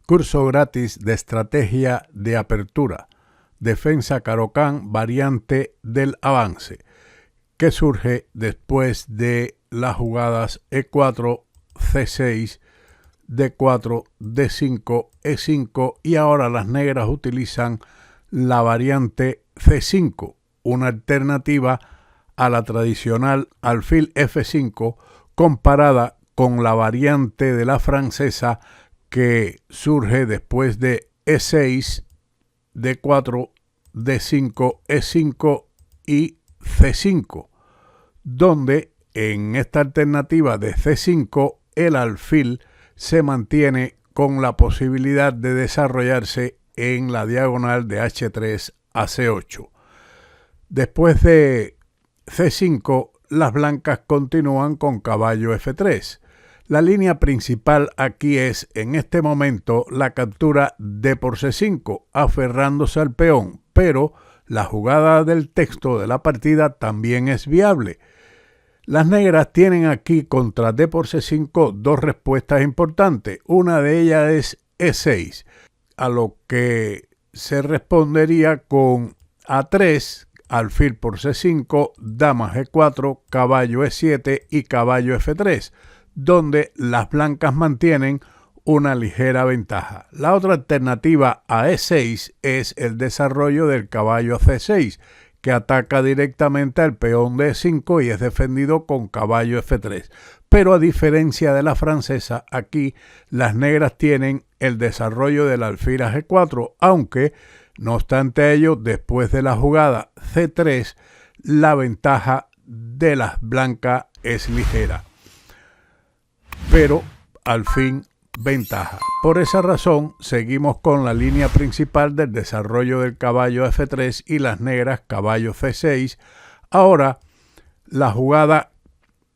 Curso gratis de estrategia de apertura. Defensa Caro-Kann, variante del avance, que surge después de las jugadas E4, C6, D4, D5, E5 y ahora las negras utilizan la variante C5, una alternativa a la tradicional alfil F5 comparada con la variante de la francesa que surge después de E6, D4, D5, E5 y C5, donde en esta alternativa de C5 el alfil se mantiene con la posibilidad de desarrollarse en la diagonal de H3 a C8. Después de C5, las blancas continúan con caballo F3. La línea principal aquí es, en este momento, la captura D por C5, aferrándose al peón, pero la jugada del texto de la partida también es viable. Las negras tienen aquí contra D por C5 dos respuestas importantes. Una de ellas es E6, a lo que se respondería con A3, alfil por C5, dama G4, caballo E7 y caballo F3, donde las blancas mantienen una ligera ventaja. La otra alternativa a E6 es el desarrollo del caballo a C6, que ataca directamente al peón de E5 y es defendido con caballo F3. Pero a diferencia de la francesa, aquí las negras tienen el desarrollo del alfil a G4, aunque, no obstante ello, después de la jugada C3, la ventaja de las blancas es ligera, pero al fin ventaja. Por esa razón, seguimos con la línea principal del desarrollo del caballo F3 y las negras caballo C6. Ahora, la jugada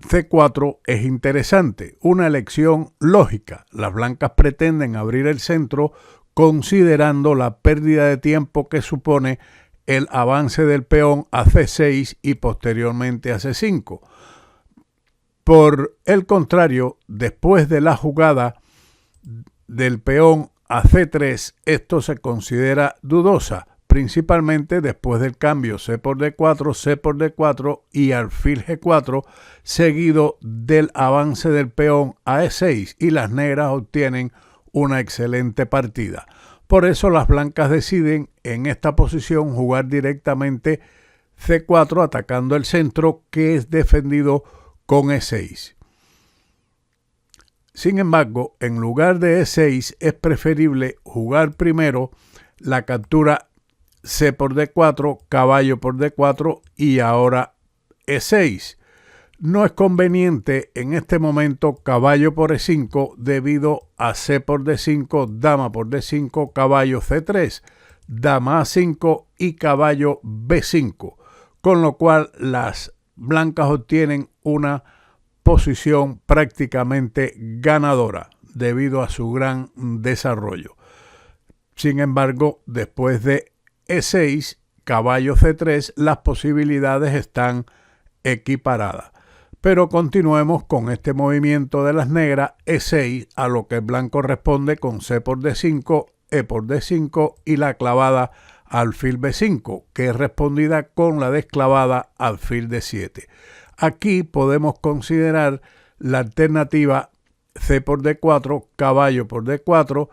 C4 es interesante, una elección lógica. Las blancas pretenden abrir el centro considerando la pérdida de tiempo que supone el avance del peón a C6 y posteriormente a C5. Por el contrario, después de la jugada del peón a C3, esto se considera dudosa, principalmente después del cambio C por D4, C por D4 y alfil G4, seguido del avance del peón a E6, y las negras obtienen una excelente partida. Por eso las blancas deciden en esta posición jugar directamente C4 atacando el centro, que es defendido con E6. Sin embargo, en lugar de E6 es preferible jugar primero la captura C por D4, caballo por D4 y ahora E6. No es conveniente en este momento caballo por E5 debido a C por D5, dama por D5, caballo C3, dama A5 y caballo B5, con lo cual las blancas obtienen una posición prácticamente ganadora debido a su gran desarrollo. Sin embargo, después de E6, caballo C3, las posibilidades están equiparadas. Pero continuemos con este movimiento de las negras, E6, a lo que el blanco responde con C por D5, E por D5 y la clavada alfil B5, que es respondida con la desclavada alfil D7. Aquí podemos considerar la alternativa C por D4, caballo por D4,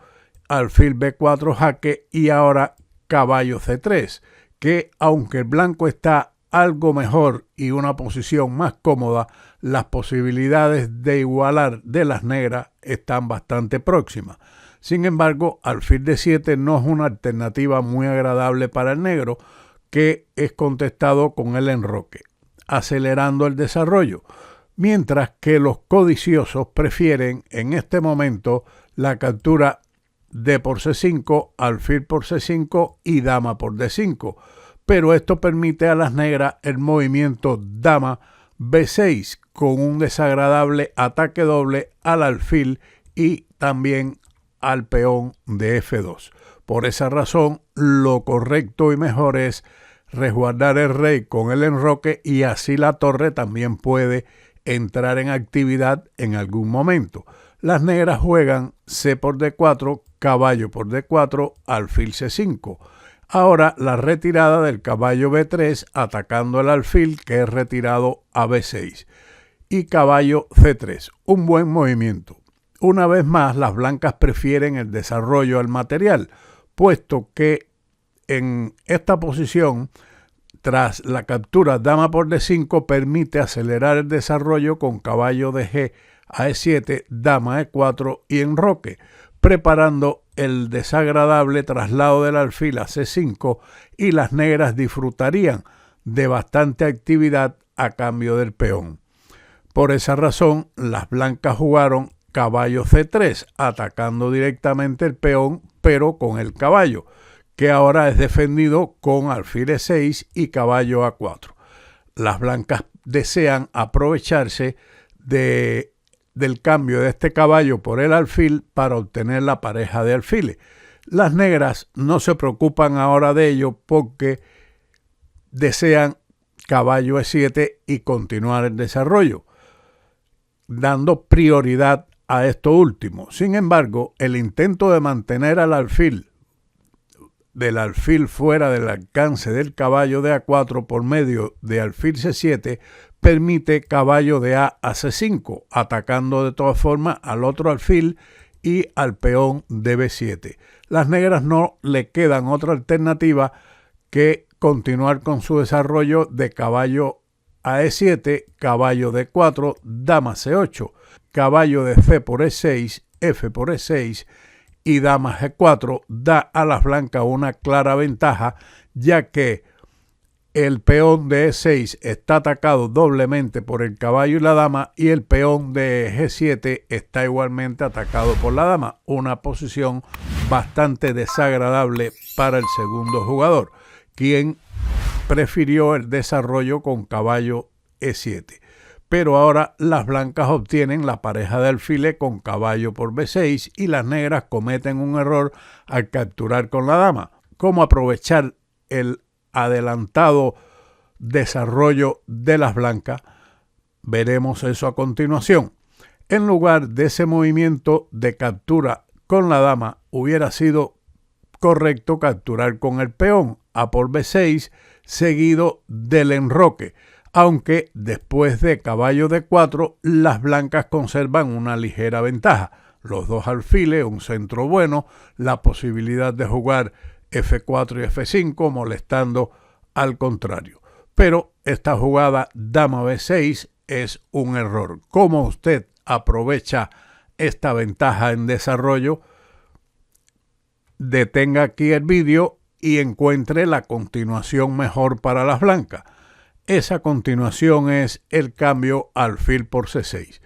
alfil B4 jaque y ahora caballo C3, que aunque el blanco está algo mejor y una posición más cómoda, las posibilidades de igualar de las negras están bastante próximas. Sin embargo, alfil D7 no es una alternativa muy agradable para el negro, que es contestado con el enroque, acelerando el desarrollo, mientras que los codiciosos prefieren en este momento la captura D por C5, alfil por C5 y dama por D5, pero esto permite a las negras el movimiento dama B6 con un desagradable ataque doble al alfil y también al peón de F2. Por esa razón, lo correcto y mejor es resguardar el rey con el enroque y así la torre también puede entrar en actividad en algún momento. Las negras juegan C por D4, caballo por D4, alfil C5. Ahora la retirada del caballo B3 atacando el alfil que es retirado a B6 y caballo C3. Un buen movimiento. Una vez más, las blancas prefieren el desarrollo al material, puesto que en esta posición, tras la captura dama por D5, permite acelerar el desarrollo con caballo de G a E7, dama E4 y enroque, preparando el desagradable traslado del alfil a C5, y las negras disfrutarían de bastante actividad a cambio del peón. Por esa razón, las blancas jugaron caballo C3, atacando directamente el peón, pero con el caballo, que ahora es defendido con alfil E6 y caballo A4. Las blancas desean aprovecharse del cambio de este caballo por el alfil para obtener la pareja de alfiles. Las negras no se preocupan ahora de ello porque desean caballo E7 y continuar el desarrollo, dando prioridad a esto último. Sin embargo, el intento de mantener al alfil fuera del alcance del caballo de A4 por medio de alfil C7 permite caballo de A a C5, atacando de todas formas al otro alfil y al peón de B7. Las negras no le quedan otra alternativa que continuar con su desarrollo de caballo a E7, caballo de 4, dama C8, caballo de C por E6, F por E6 y dama G4 da a las blancas una clara ventaja, ya que el peón de E6 está atacado doblemente por el caballo y la dama, y el peón de G7 está igualmente atacado por la dama, una posición bastante desagradable para el segundo jugador, quien prefirió el desarrollo con caballo E7. Pero ahora las blancas obtienen la pareja de alfiles con caballo por B6 y las negras cometen un error al capturar con la dama. ¿Cómo aprovechar el adelantado desarrollo de las blancas? Veremos eso a continuación. En lugar de ese movimiento de captura con la dama, hubiera sido correcto capturar con el peón A por B6 seguido del enroque, aunque después de caballo de 4 las blancas conservan una ligera ventaja. Los dos alfiles, un centro bueno, la posibilidad de jugar F4 y F5 molestando al contrario. Pero esta jugada dama B6 es un error. ¿Cómo usted aprovecha esta ventaja en desarrollo? Detenga aquí el vídeo y encuentre la continuación mejor para las blancas. Esa continuación es el cambio alfil por C6.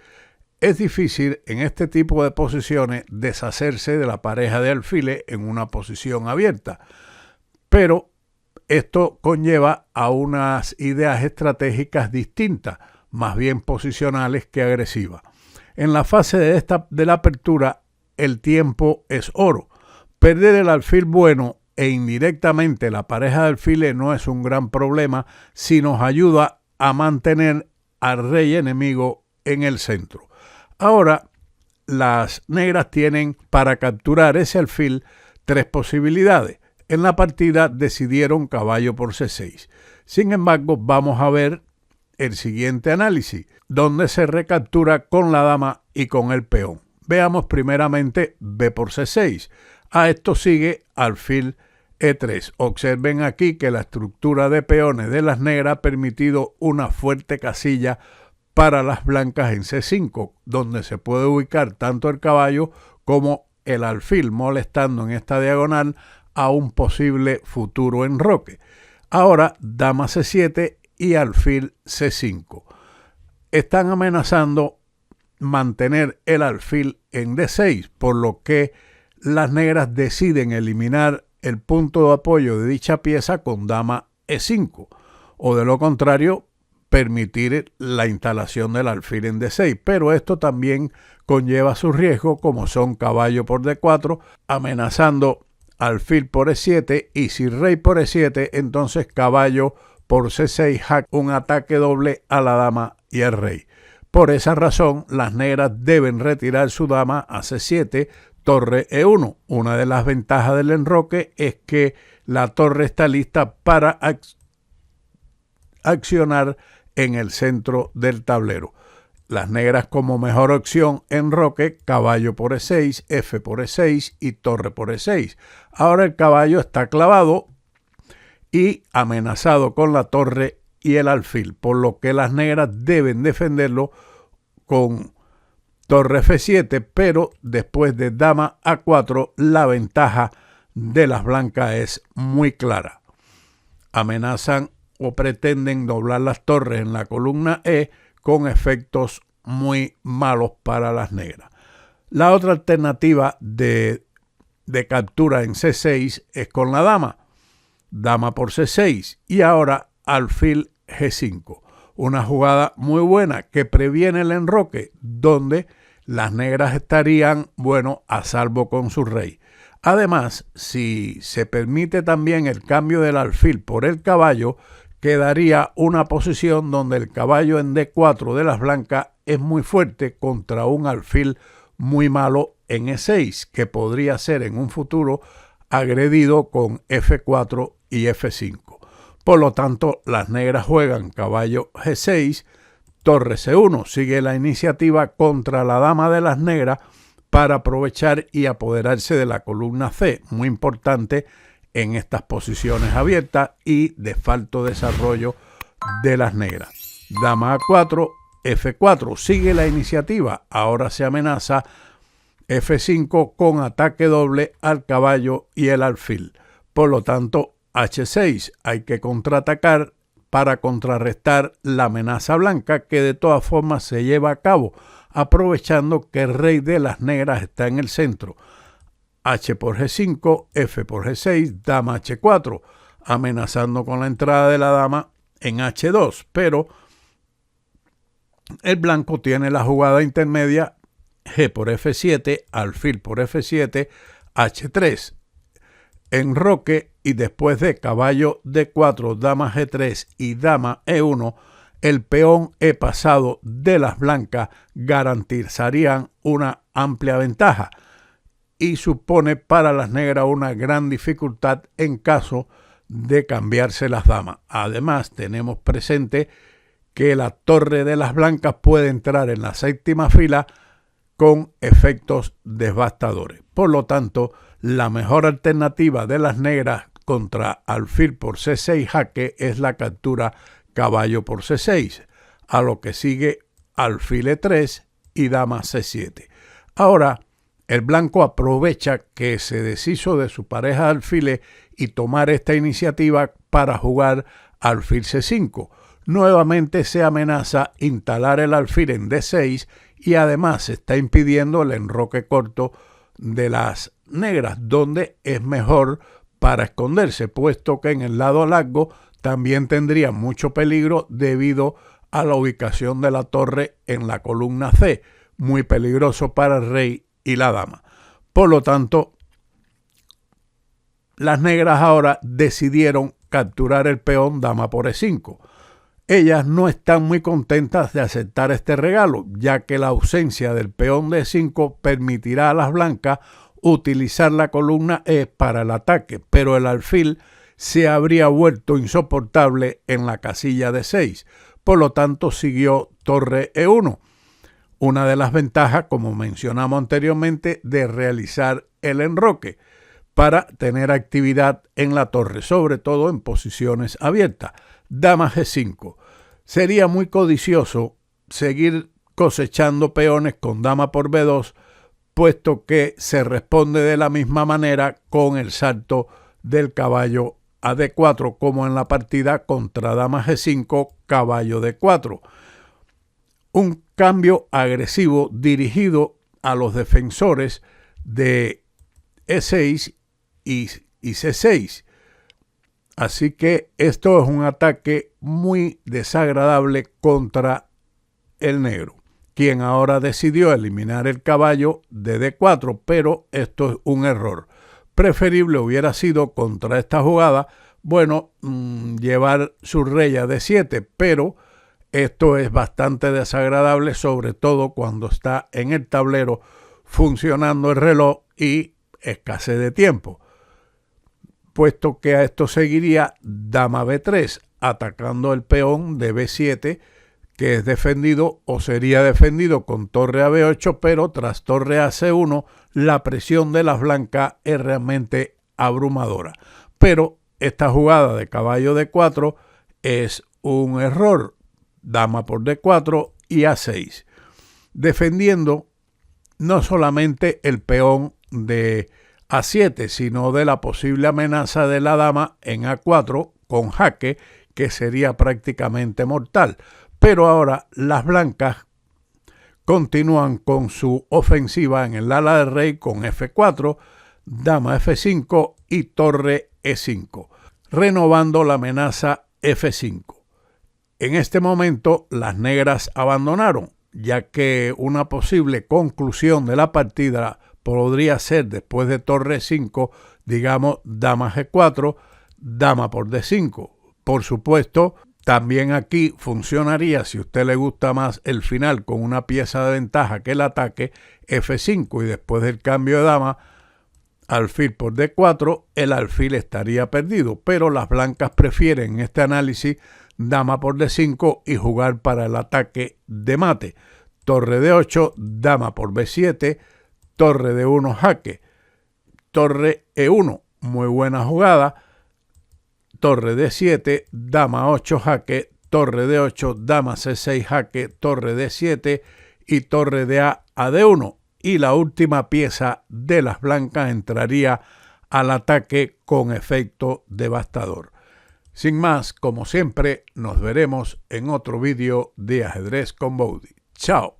Es difícil en este tipo de posiciones deshacerse de la pareja de alfiles en una posición abierta, pero esto conlleva a unas ideas estratégicas distintas, más bien posicionales que agresivas. En la fase de la apertura, el tiempo es oro. Perder el alfil bueno e indirectamente la pareja de alfiles no es un gran problema si nos ayuda a mantener al rey enemigo en el centro. Ahora, las negras tienen para capturar ese alfil 3 posibilidades. En la partida decidieron caballo por C6. Sin embargo, vamos a ver el siguiente análisis, donde se recaptura con la dama y con el peón. Veamos primeramente B por C6. A esto sigue alfil E3. Observen aquí que la estructura de peones de las negras ha permitido una fuerte casilla para las blancas en C5, donde se puede ubicar tanto el caballo como el alfil, molestando en esta diagonal a un posible futuro enroque. Ahora dama C7 y alfil C5. Están amenazando mantener el alfil en D6, por lo que las negras deciden eliminar el punto de apoyo de dicha pieza con dama E5, o de lo contrario permitir la instalación del alfil en D6, pero esto también conlleva su riesgo, como son caballo por D4, amenazando alfil por E7, y si rey por E7, entonces caballo por C6, un ataque doble a la dama y al rey. Por esa razón, las negras deben retirar su dama a C7, torre E1. Una de las ventajas del enroque es que la torre está lista para accionar en el centro del tablero. Las negras como mejor opción enroque, caballo por E6, F por E6 y torre por E6. Ahora el caballo está clavado y amenazado con la torre y el alfil, por lo que las negras deben defenderlo con torre F7, pero después de dama A4 la ventaja de las blancas es muy clara. Amenazan o pretenden doblar las torres en la columna E con efectos muy malos para las negras. La otra alternativa de captura en C6 es con la dama. Dama por C6 y ahora alfil G5. Una jugada muy buena que previene el enroque, donde las negras estarían, a salvo con su rey. Además, si se permite también el cambio del alfil por el caballo, quedaría una posición donde el caballo en D4 de las blancas es muy fuerte contra un alfil muy malo en E6, que podría ser en un futuro agredido con F4 y F5. Por lo tanto, las negras juegan caballo G6, torre C1, sigue la iniciativa contra la dama de las negras para aprovechar y apoderarse de la columna C, muy importante en estas posiciones abiertas y de falto desarrollo de las negras. Dama A4, F4, sigue la iniciativa, ahora se amenaza F5 con ataque doble al caballo y el alfil. Por lo tanto, H6, hay que contraatacar para contrarrestar la amenaza blanca, que de todas formas se lleva a cabo, aprovechando que el rey de las negras está en el centro. H por G5, F por G6, dama H4, amenazando con la entrada de la dama en H2, pero el blanco tiene la jugada intermedia G por F7, alfil por F7, H3, enroque, y después de caballo D4, dama G3 y dama E1, el peón E pasado de las blancas garantizarían una amplia ventaja y supone para las negras una gran dificultad en caso de cambiarse las damas. Además, tenemos presente que la torre de las blancas puede entrar en la séptima fila con efectos devastadores. Por lo tanto, la mejor alternativa de las negras contra alfil por C6 jaque es la captura caballo por C6, a lo que sigue alfil E3 y dama C7. Ahora, el blanco aprovecha que se deshizo de su pareja de alfiles y tomar esta iniciativa para jugar alfil C5. Nuevamente se amenaza instalar el alfil en D6 y además se está impidiendo el enroque corto de las negras, donde es mejor para esconderse, puesto que en el lado largo también tendría mucho peligro debido a la ubicación de la torre en la columna C, muy peligroso para el rey y la dama. Por lo tanto, las negras ahora decidieron capturar el peón dama por E5. Ellas no están muy contentas de aceptar este regalo, ya que la ausencia del peón de E5 permitirá a las blancas utilizar la columna E para el ataque, pero el alfil se habría vuelto insoportable en la casilla de 6. Por lo tanto, siguió torre E1. Una de las ventajas, como mencionamos anteriormente, de realizar el enroque para tener actividad en la torre, sobre todo en posiciones abiertas. Dama G5. Sería muy codicioso seguir cosechando peones con dama por B2, puesto que se responde de la misma manera con el salto del caballo a D4, como en la partida contra dama G5, caballo D4. Un cambio agresivo dirigido a los defensores de E6 y C6. Así que esto es un ataque muy desagradable contra el negro, quien ahora decidió eliminar el caballo de D4, pero esto es un error. Preferible hubiera sido contra esta jugada, llevar su rey a D7, pero Esto es bastante desagradable, sobre todo cuando está en el tablero funcionando el reloj y escasez de tiempo, puesto que a esto seguiría dama b3, atacando el peón de b7, que es defendido o sería defendido con torre a b8, pero tras torre a c1 la presión de las blancas es realmente abrumadora. Pero esta jugada de caballo d4 es un error, dama por d4 y a6, defendiendo no solamente el peón de a7, sino de la posible amenaza de la dama en a4 con jaque, que sería prácticamente mortal. Pero ahora las blancas continúan con su ofensiva en el ala del rey con f4, dama f5 y torre e5, renovando la amenaza f5. En este momento las negras abandonaron, ya que una posible conclusión de la partida podría ser después de torre 5, digamos dama g4, dama por d5. Por supuesto, también aquí funcionaría, si a usted le gusta más el final con una pieza de ventaja que el ataque, f5, y después del cambio de dama, alfil por d4, el alfil estaría perdido, pero las blancas prefieren en este análisis dama por d5 y jugar para el ataque de mate. Torre d8, dama por b7, torre d1 jaque, torre e1, muy buena jugada, torre d7, dama 8 jaque, torre d8, dama c6 jaque, torre d7 y torre de a d1. Y la última pieza de las blancas entraría al ataque con efecto devastador. Sin más, como siempre, nos veremos en otro vídeo de Ajedrez con Boudy. Chao.